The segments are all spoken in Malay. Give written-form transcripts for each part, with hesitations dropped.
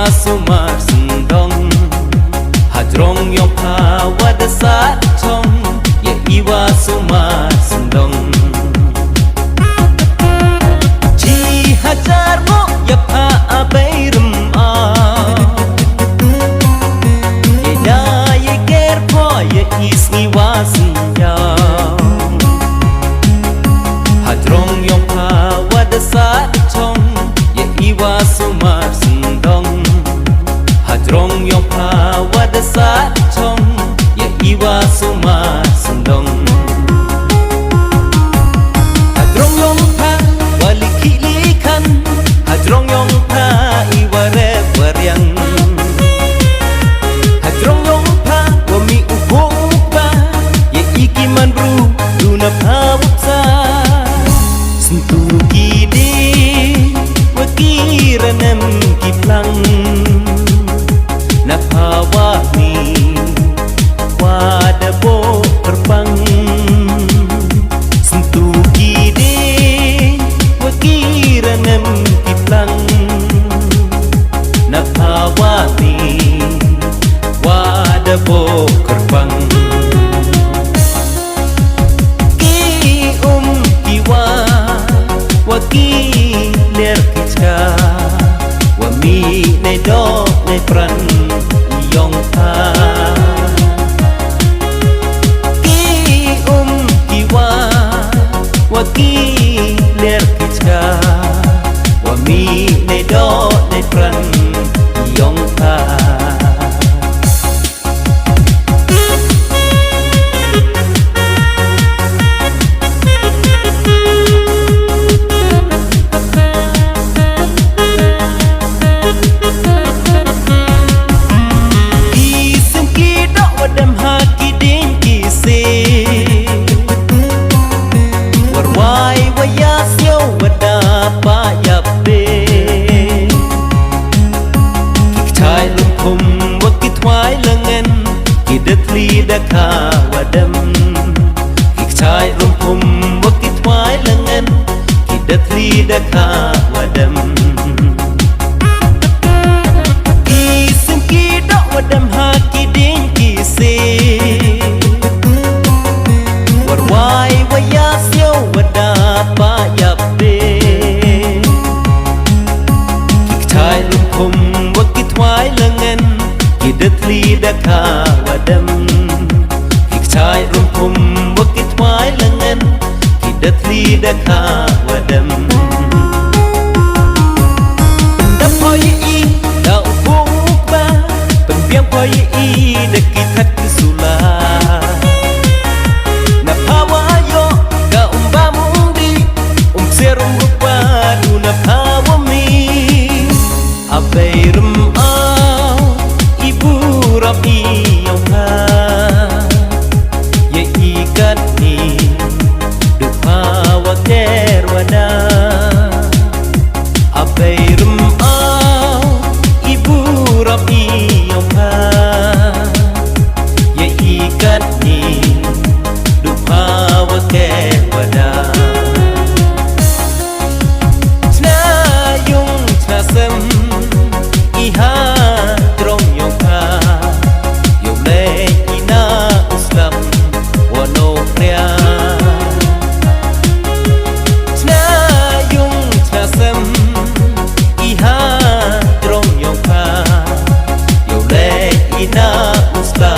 Sumar sendong hadrong yo pawad sa chong ye iwa sumar sendong ji hajar mo ya pa abairum a ye da ye ger po ye isni wasin ya hadrong yo pawad sa chong ye iwa sumar sendong Hadrong yo pawad sa chong ye iwa sumar sendong Hadrong yo pa walikilikan Hadrong yo pa iware waryang Hadrong yo pa wami upa ye iki manbru duna pawuksa sentu gide wakiranem kiplang Napawani wadabo terbang sentuh kide wakiranem tiplang Napawani wadabo terbang ki kiwa waki ler kichka wami ne do ne pran yong pa ki kiwa waki ler kichka wami ne do ne pran yong pa Daka wadam Ikcai rumpum wakit wai lengan Kidat lidaka wadam Isim kidak wadam haki din kisi Warwai wayasyo wadapa yape Ikcai rumpum wakit wai lengan Kidat lidaka wadam Cai rumpum wakit wai lengan kidat lidaka wadam Pendap hoi i da upukba Pembiang hoi i dekitat kesula Napawa ayo ga umbamundi serum rupa duna pawa mi Abairum au ibu rapi yang ni dupa waker wana abairum au ibu rapi yoma ye ikat ni dupa waker wana tna yung trasem iha drong yongka yole ina uslam wano pria Tna yung trasem iha drong yongka Yole ina usta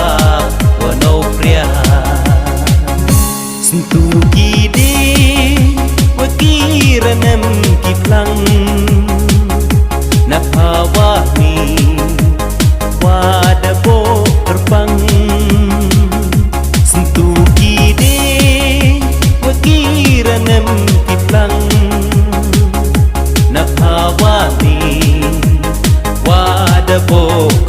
wano pria Sentu gide wakiranem kiplang Napawani wadabo terbang Wakiranem tiplang Napawani de Bog